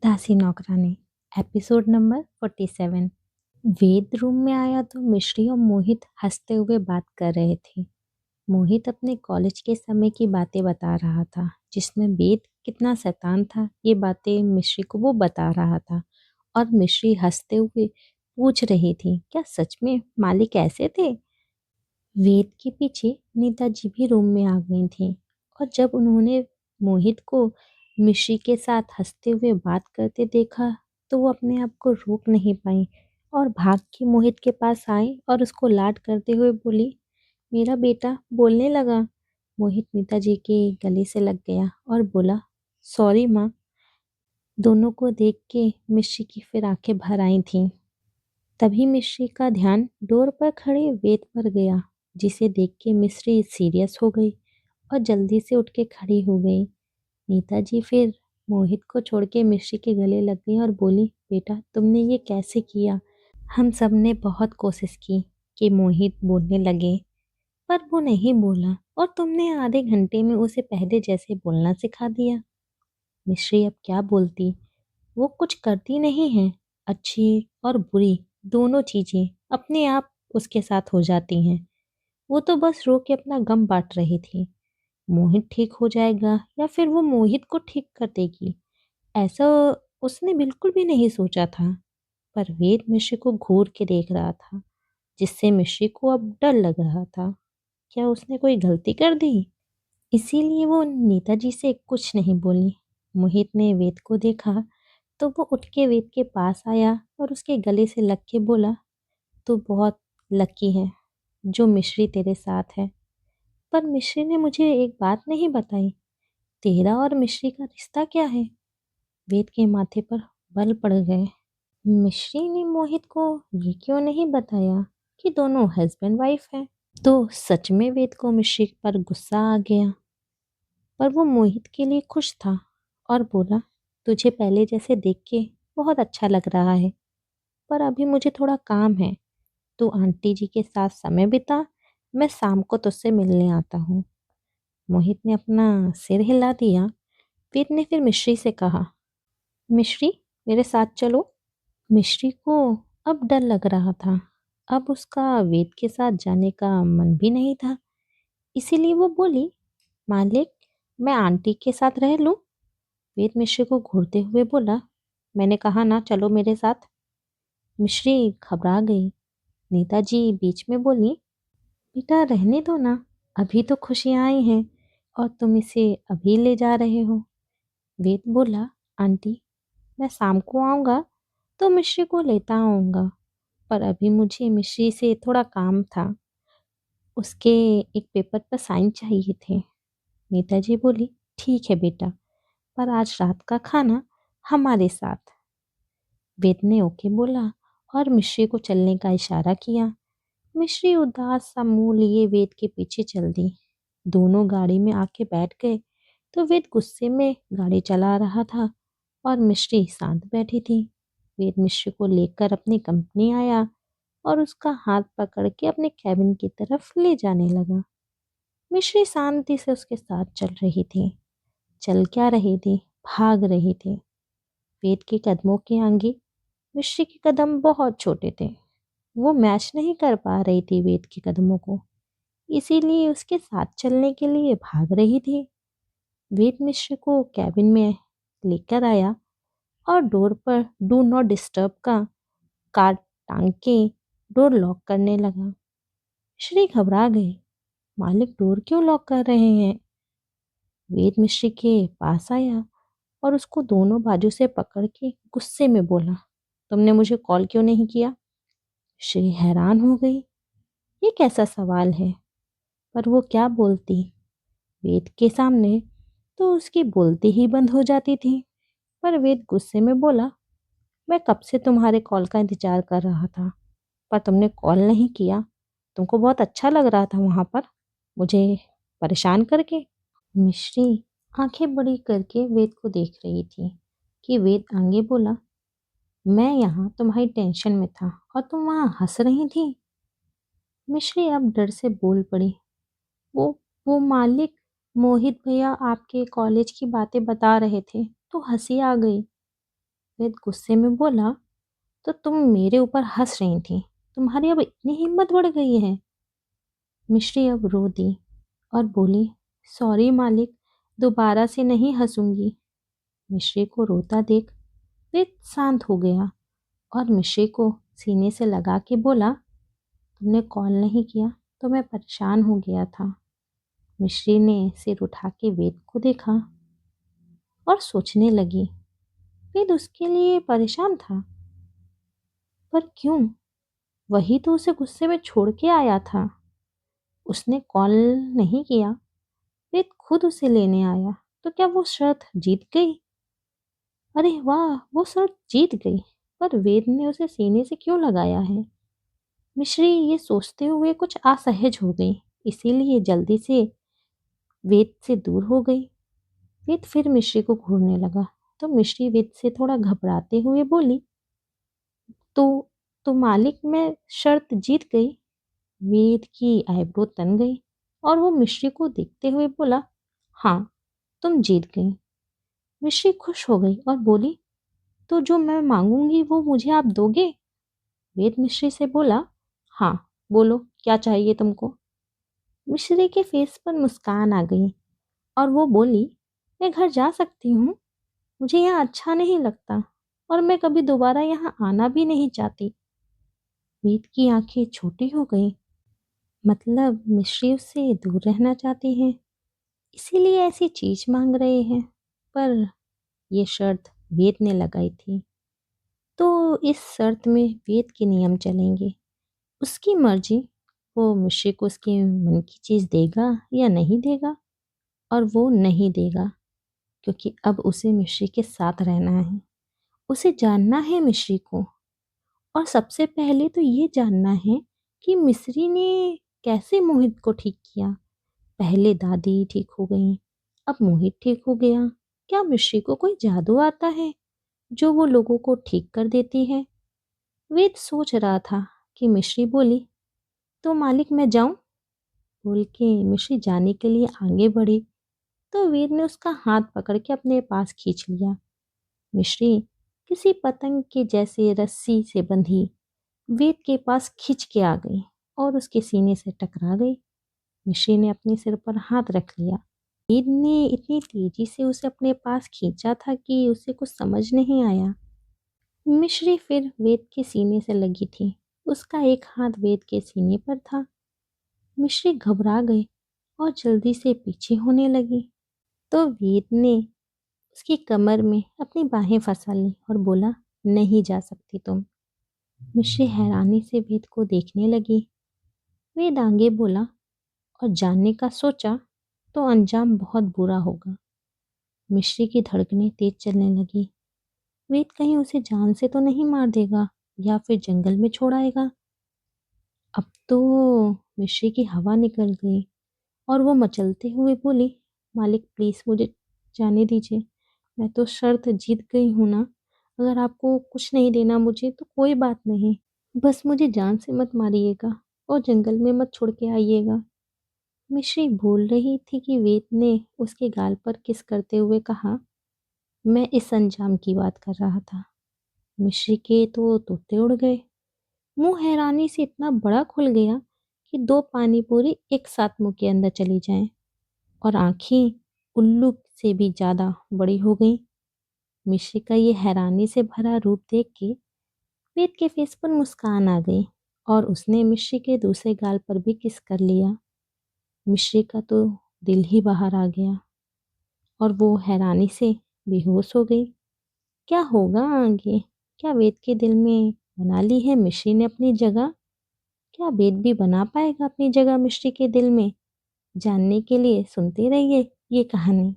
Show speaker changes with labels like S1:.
S1: दासी नौकरानी episode number 47। वेद room में आया तो मिश्री और मोहित हंसते हुए बात कर रहे थे। मोहित अपने कॉलेज के समय की बातें बता रहा था, जिसमें वेद कितना शैतान था। ये बातें मिश्री को वो बता रहा था और मिश्री हंसते हुए पूछ रही थी, क्या सच में मालिक ऐसे थे? वेद के पीछे नीता जी भी रूम में आ गई थी और जब उन्होंने मोहित को मिश्री के साथ हंसते हुए बात करते देखा तो वो अपने आप को रोक नहीं पाई और भाग के मोहित के पास आई और उसको लाड करते हुए बोली, मेरा बेटा बोलने लगा। मोहित नीता जी के गले से लग गया और बोला, सॉरी माँ। दोनों को देख के मिश्री की फिर आंखें भर आई थीं। तभी मिश्री का ध्यान डोर पर खड़े वेद पर गया, जिसे देख के मिश्री सीरियस हो गई और जल्दी से उठ के खड़ी हो गई। नीता जी फिर मोहित को छोड़ के मिश्री के गले लग गई और बोली, बेटा तुमने ये कैसे किया? हम सब ने बहुत कोशिश की कि मोहित बोलने लगे, पर वो नहीं बोला और तुमने आधे घंटे में उसे पहले जैसे बोलना सिखा दिया। मिश्री अब क्या बोलती? वो कुछ करती नहीं है। अच्छी और बुरी दोनों चीजें अपने आप उसके साथ हो जाती हैं। वो तो बस रो के अपना गम बांट रही थी। मोहित ठीक हो जाएगा या फिर वो मोहित को ठीक कर देगी, ऐसा उसने बिल्कुल भी नहीं सोचा था। पर वेद मिश्री को घूर के देख रहा था, जिससे मिश्री को अब डर लग रहा था। क्या उसने कोई गलती कर दी? इसीलिए वो नेताजी से कुछ नहीं बोली। मोहित ने वेद को देखा तो वो उठ के वेद के पास आया और उसके गले से लग के बोला, तू बहुत लकी है जो मिश्री तेरे साथ है। पर मिश्री ने मुझे एक बात नहीं बताई, तेरा और मिश्री का रिश्ता क्या है? वेद के माथे पर बल पड़ गए। मिश्री ने मोहित को ये क्यों नहीं बताया कि दोनों हस्बैंड वाइफ हैं? तो सच में वेद को मिश्री पर गुस्सा आ गया, पर वो मोहित के लिए खुश था और बोला, तुझे पहले जैसे देख के बहुत अच्छा लग रहा है, पर अभी मुझे थोड़ा काम है। तू आंटी जी के साथ समय बिता, मैं शाम को तुझसे मिलने आता हूँ। मोहित ने अपना सिर हिला दिया। वेद ने फिर मिश्री से कहा, मिश्री मेरे साथ चलो। मिश्री को अब डर लग रहा था। अब उसका वेद के साथ जाने का मन भी नहीं था। इसीलिए वो बोली, मालिक मैं आंटी के साथ रह लूं? वेद मिश्री को घूरते हुए बोला, मैंने कहा ना चलो मेरे साथ। मिश्री घबरा गई। नेताजी बीच में बोली, बेटा रहने दो ना, अभी तो खुशियां आई हैं और तुम इसे अभी ले जा रहे हो। वेद बोला, आंटी मैं शाम को आऊँगा तो मिश्री को लेता आऊँगा, पर अभी मुझे मिश्री से थोड़ा काम था। उसके एक पेपर पर साइन चाहिए थे। नेताजी बोली, ठीक है बेटा, पर आज रात का खाना हमारे साथ। वेद ने ओके बोला और मिश्री को चलने का इशारा किया। मिश्री उदास सा मुंह लिए वेद के पीछे चल दी। दोनों गाड़ी में आके बैठ गए तो वेद गुस्से में गाड़ी चला रहा था और मिश्री शांत बैठी थी। वेद मिश्री को लेकर अपनी कंपनी आया और उसका हाथ पकड़ के अपने कैबिन की तरफ ले जाने लगा। मिश्री शांति से उसके साथ चल रही थी। चल क्या रही थी, भाग रही थी। वेद के कदमों के आगे मिश्री के कदम बहुत छोटे थे। वो मैच नहीं कर पा रही थी वेद के कदमों को, इसीलिए उसके साथ चलने के लिए भाग रही थी। वेद मिश्र को कैबिन में लेकर आया और डोर पर डू नॉट डिस्टर्ब का कार्ड टांग के डोर लॉक करने लगा। श्री घबरा गई, मालिक डोर क्यों लॉक कर रहे हैं? वेद मिश्री के पास आया और उसको दोनों बाजू से पकड़ के गुस्से में बोला, तुमने मुझे कॉल क्यों नहीं किया? श्री हैरान हो गई, ये कैसा सवाल है? पर वो क्या बोलती? वेद के सामने तो उसकी बोलती ही बंद हो जाती थी। पर वेद गुस्से में बोला, मैं कब से तुम्हारे कॉल का इंतजार कर रहा था, पर तुमने कॉल नहीं किया। तुमको बहुत अच्छा लग रहा था वहां पर मुझे परेशान करके। मिश्री आंखें बड़ी करके वेद को देख रही थी कि वेद आगे बोला, मैं यहाँ तुम्हारी टेंशन में था और तुम वहाँ हंस रही थी। मिश्री अब डर से बोल पड़ी, वो वो मालिक, मोहित भैया आपके कॉलेज की बातें बता रहे थे तो हंसी आ गई। वेद गुस्से में बोला, तो तुम मेरे ऊपर हंस रही थी, तुम्हारी अब इतनी हिम्मत बढ़ गई है। मिश्री अब रो दी और बोली, सॉरी मालिक, दोबारा से नहीं हंसूंगी। मिश्री को रोता देख वेद शांत हो गया और मिश्री को सीने से लगा के बोला, तुमने कॉल नहीं किया तो मैं परेशान हो गया था। मिश्री ने सिर उठा के वेद को देखा और सोचने लगी, वेद उसके लिए परेशान था, पर क्यों? वही तो उसे गुस्से में छोड़ के आया था। उसने कॉल नहीं किया, वेद खुद उसे लेने आया, तो क्या वो शर्त जीत गई? अरे वाह, वो शर्त जीत गई, पर वेद ने उसे सीने से क्यों लगाया है? मिश्री ये सोचते हुए कुछ असहज हो गई, इसीलिए जल्दी से वेद से दूर हो गई। वेद फिर मिश्री को घूरने लगा, तो मिश्री वेद से थोड़ा घबराते हुए बोली, तो तो मालिक मैं शर्त जीत गई। वेद की आईब्रो तन गई और वो मिश्री को देखते हुए बोला, हाँ, तुम जीत गई। मिश्री खुश हो गई और बोली, तो जो मैं मांगूंगी वो मुझे आप दोगे? वेद मिश्री से बोला, हाँ, बोलो क्या चाहिए तुमको? मिश्री के फेस पर मुस्कान आ गई और वो बोली, मैं घर जा सकती हूँ, मुझे यहाँ अच्छा नहीं लगता और मैं कभी दोबारा यहाँ आना भी नहीं चाहती। वेद की आंखें छोटी हो गई, मतलब मिश्री उससे दूर रहना चाहती हैं, इसीलिए ऐसी चीज मांग रहे हैं। पर ये शर्त वेद ने लगाई थी, तो इस शर्त में वेद के नियम चलेंगे, उसकी मर्जी। वो मिश्री को उसके मन की चीज देगा या नहीं देगा, और वो नहीं देगा, क्योंकि अब उसे मिश्री के साथ रहना है। उसे जानना है मिश्री को, और सबसे पहले तो ये जानना है कि मिश्री ने कैसे मोहित को ठीक किया। पहले दादी ठीक हो गई, अब मोहित ठीक हो गया। क्या मिश्री को कोई जादू आता है जो वो लोगों को ठीक कर देती है? वेद सोच रहा था कि मिश्री बोली, तो मालिक मैं जाऊं? बोल के मिश्री जाने के लिए आगे बढ़ी, तो वेद ने उसका हाथ पकड़ के अपने पास खींच लिया। मिश्री किसी पतंग के जैसे रस्सी से बंधी वेद के पास खिंच के आ गई और उसके सीने से टकरा गई। मिश्री ने अपने सिर पर हाथ रख लिया। वेद ने इतनी तेजी से उसे अपने पास खींचा था कि उसे कुछ समझ नहीं आया। मिश्री फिर वेद के सीने से लगी थी, उसका एक हाथ वेद के सीने पर था। मिश्री घबरा गई और जल्दी से पीछे होने लगी, तो वेद ने उसकी कमर में अपनी बाहें फंसा ली और बोला, नहीं जा सकती तुम। मिश्री हैरानी से वेद को देखने लगी। वेद आगे बोला, और जानने का सोचा तो अंजाम बहुत बुरा होगा। मिश्री की धड़कनें तेज चलने लगी। वेद कहीं उसे जान से तो नहीं मार देगा या फिर जंगल में छोड़ आएगा। अब तो मिश्री की हवा निकल गई और वो मचलते हुए बोली, मालिक प्लीज मुझे जाने दीजिए, मैं तो शर्त जीत गई हूँ ना। अगर आपको कुछ नहीं देना मुझे तो कोई बात नहीं, बस मुझे जान से मत मारिएगा और जंगल में मत छोड़ के आइएगा। मिश्री बोल रही थी कि वेद ने उसके गाल पर किस करते हुए कहा, मैं इस अंजाम की बात कर रहा था। मिश्री के तो तोते उड़ गए, मुंह हैरानी से इतना बड़ा खुल गया कि दो पानी पूरी एक साथ मुंह के अंदर चली जाएं, और आंखें उल्लू से भी ज्यादा बड़ी हो गई। मिश्री का ये हैरानी से भरा रूप देख के वेद के फेस पर मुस्कान आ गई और उसने मिश्री के दूसरे गाल पर भी किस कर लिया। मिश्री का तो दिल ही बाहर आ गया और वो हैरानी से बेहोश हो गई। क्या होगा आगे? क्या वेद के दिल में बना ली है मिश्री ने अपनी जगह? क्या वेद भी बना पाएगा अपनी जगह मिश्री के दिल में? जानने के लिए सुनते रहिए ये कहानी।